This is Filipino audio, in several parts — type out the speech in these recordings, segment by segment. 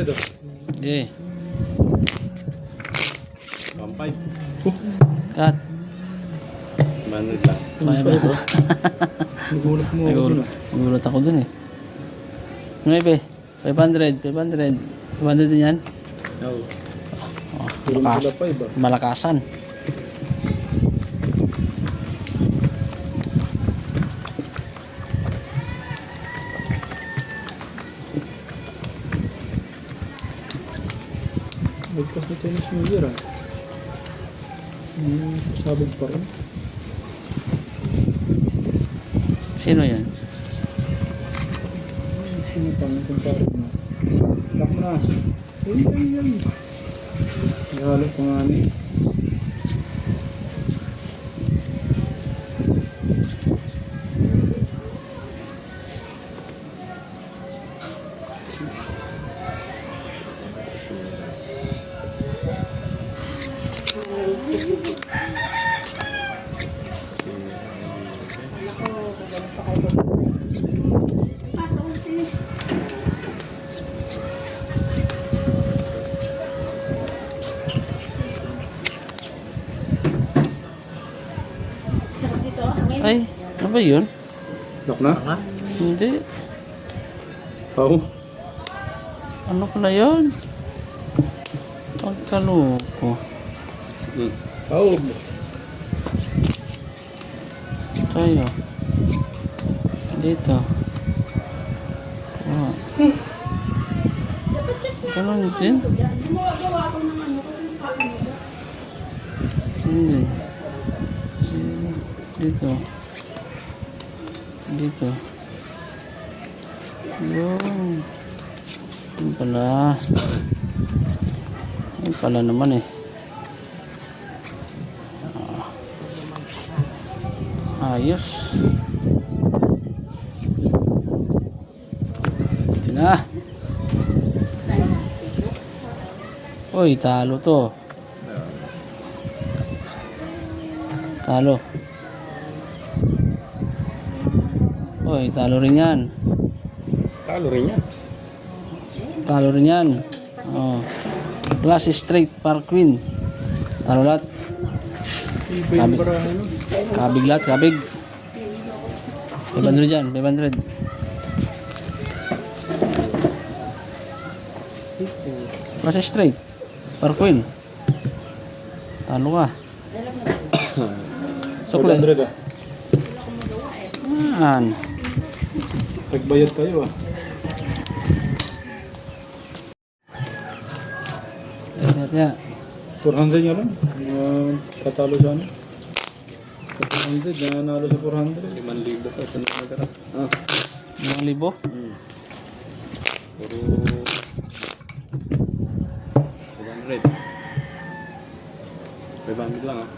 500 oh. Okay. 1.5. Cut. 100 lang. Kaya ba? Nagulat mo ako dun. Nagulat ako dun eh. 9. 500. 500 din yan. Oo. Oh, Puro malakas. sila 5 ah. Malakasan. Magkas na Chinese New Year ah. Sabog pa rin. Sino yan? Sino pa ang kumpare mo? Lock mo na. Ay. Nahalo pa nga ni. Ay, ano ba yun? Lock na? Hindi. Oo. Ano pala yun? Pagkaloko. Oo. Tayo. Dito. Oh. Ganun din? Hindi. Dito. Dito. Yun. Yun pala. Yun pala naman eh. Ayos. Ito na. Uy, talo to. Talo. Uy, talo rin yan. Talo rin yan. Talo rin yan. Oh. Plus straight par queen. Talo lahat. Iba yung barahan nun. Kabig lahat, kabig. 500 dyan, 500. Plus straight. Par queen. Talo ka. Sukle. 400 ah. Yan. Nagbayad kayo ah. Yeah. 400 nga lang. Katalo sa ano? 400, nanalo sa 400. 5,000 pa. Saan na nagkara? Ah. 5,000? Puro 500. 500 lang ah.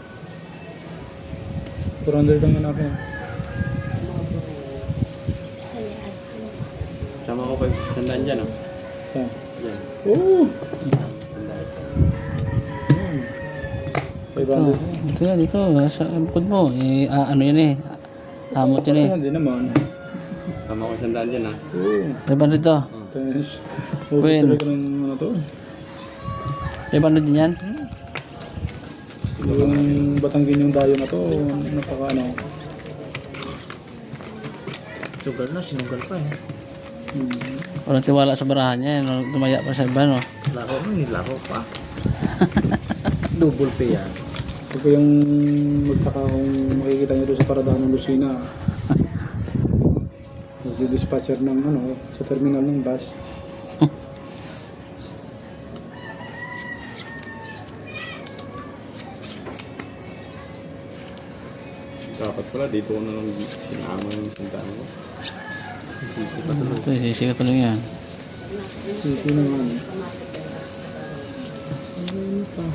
400 lang yun ako. Sama ko 500 dyan ah. Saan? Dyan. Oo! 500. Dito yan, dito. Sa bukod mo. Eh, ano yan eh. Amot yan eh. Hindi naman. Sama ko 100 dyan ah. Oo. 500 to. Tens. Queen. Talaga ng ano to. 500 din yan. Yung Batanggin yung dayo na to. Napaka ano. Sugal na, sinugal pa eh. Walang tiwala sa barahan niya. Tumaya pa sa iba, no? Lako mo, nilako pa. Double pay yan. Huwag kayong magtaka kung makikita nyo doon sa paradahan ng Lucina. Nag-dispatcher ng ano, sa terminal ng bus. Dapat pala, dito ko na lang sinama yung sandaan ko. Sisi pa tuloy. Ito, sisi ka tuloy yan. Sisi naman. Ano pa?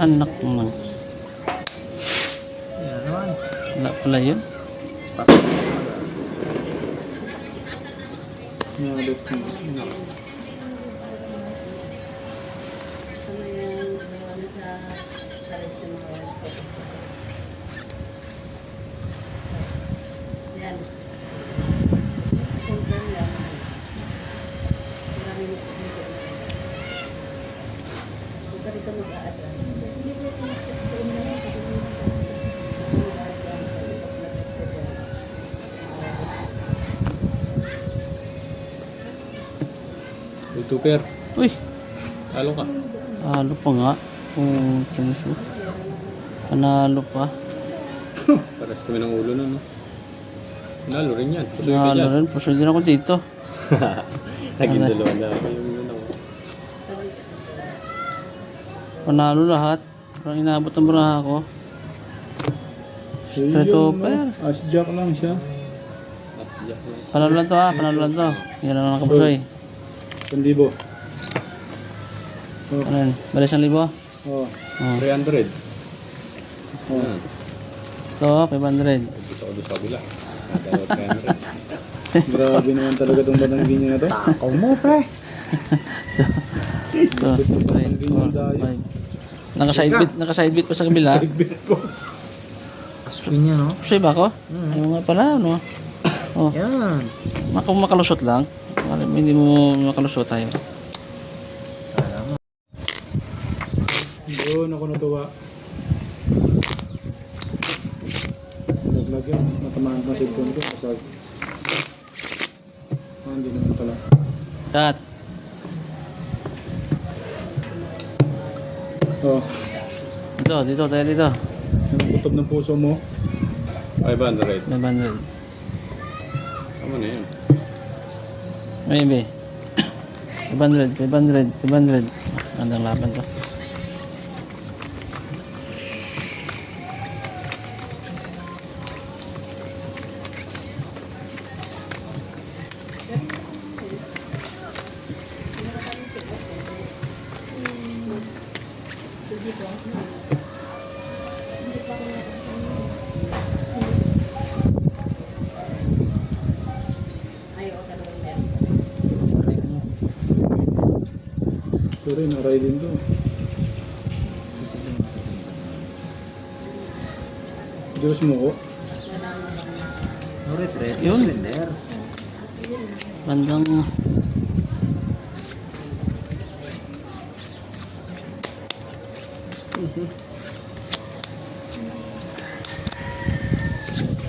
Anak mo. Yan naman. Wala pala yun. Pasok. Nalot mo. YouTuber. Uy, Talo ka. panalo pa nga. Kung Chungsu. Panalo pa. Pares kami ng ulo nun, no? Nalo rin yan. Pusoy ka Panalo dyan. rin. Pusoy din ako dito. Naging dalawa na ako yung ano. Panalo lahat. Parang inabot ang baraha ko. Straight over. As Jack lang siya. Panalo lang to ha. Panalo lang to. Yan lang nakapusoy. 1,000. Ano yan? Bali 1,000? Oh. Oh. 300. Oh. Ito, 500. Dito ako doon sa kabila. Grabe naman talaga itong batang ganyan na to. Takaw mo, pre. Ito, 3, 4, 5. Naka-side beat pa sa kabila. Sigbit ko. Aswin niya, no? Pusoy ba ako? Ayaw nga pala, no? Oh, Yan. makalusot lang. Hindi mo makalusot tayo. Doon ako natuwa. Naglag yan. Matamaan pa sa cellphone ko. Kasag. Hindi naman pala. Cut. Oh. Dito, tayo dito. Ang kutob ng puso mo. 500. 500. Tama na yan. Maybe. 500. Gandang laban to. Sorry, naray din to. Diyos mo ko. No retreat. Yun. Slender. Bandang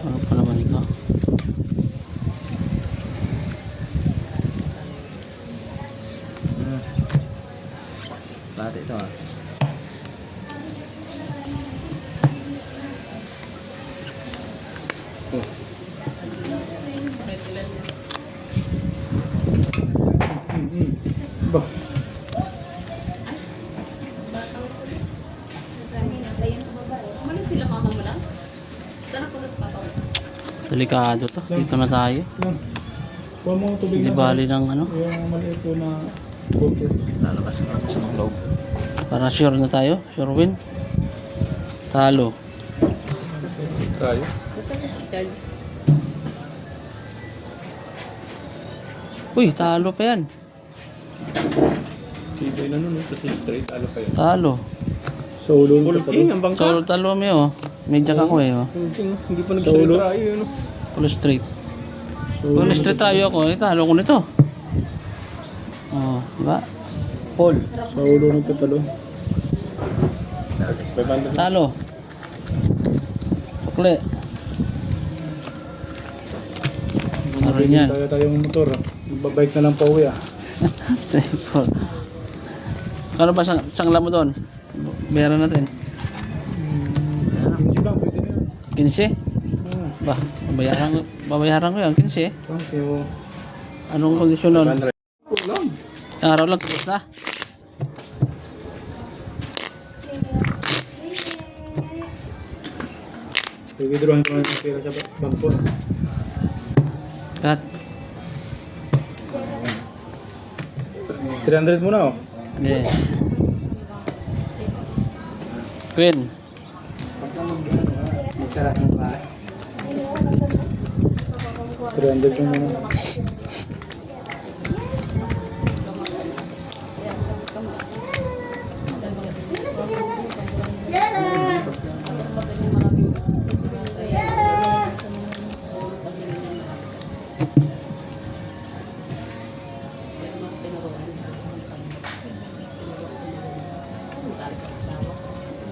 ano pa naman to? Lahat ito, ah. Ba? Delikado to. Dito na tayo. Yan. Kuha mo ang tubig Hindi na bali ng ano. yung maliit ko na cooker. Lalabas na ako sa mga loob. Para sure na tayo. Sure win. Talo. Tayo. Uy, talo pa yan. Tibay na nun, kasi straight, ano kayo? Talo. Solo Full pa king, ang bangka. Solo talo mo oh. May jack ako eh oh. Hindi pa Sa ulo? nag-try yun, no? Full straight. Solo. Full straight tayo ako. Eh, talo ko nito. Oh, diba? Paul. Sa ulo nagtatalo. Talo. Sukle. Ano rin yan? Tayong motor. Magbabike na lang pa uwi ah. Kano ba sangla mo doon? Bayaran natin. 15 lang, pwede na yan. 15? Ba, babayaran ko yan, 15. Thank you. Anong kondisyon nun? 100. Lang. Isang araw lang, tapos na. Pag-withdrawin ko ng pera sa bangko. Cut. 300 muna oh. Yeah. Queen. 300 yung muna.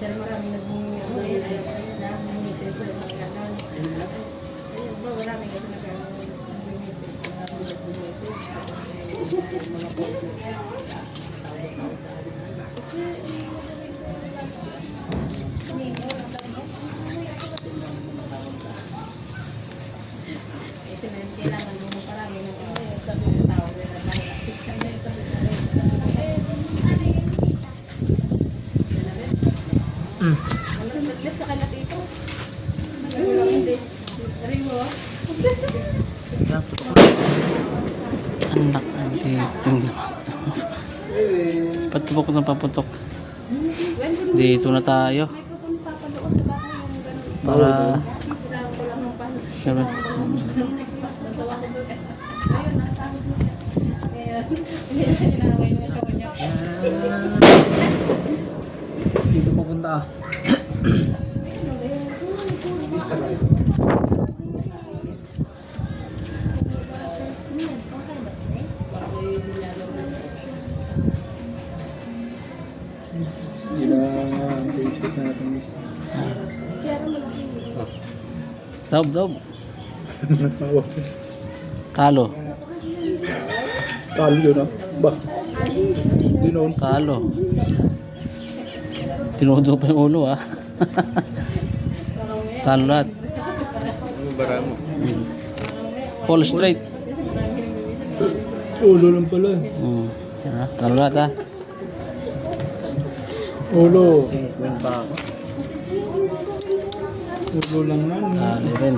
Pero marami nag-message sa mga kanan. Ayun ba, marami kasi nag-message. Ito na yung kailangan mo parami ng sabi ng tao. Nag-bless ka kala dito. Nag-bless. Dari mo. Anak ang titing naman. Patupok na paputok. Dito na tayo. Para siya ba? Dito pupunta ah. basic natin. Daub. Nakawa. Talo. Talo yun ah. Ba? Hindi noon. Talo. Tinudo pa yung ulo ah. Talo lahat. Ano bara mo? Fall straight. Ulo lang pala eh. Talo lahat ah. Ulo. Win pa ako. Ulo lang yan. Talo rin.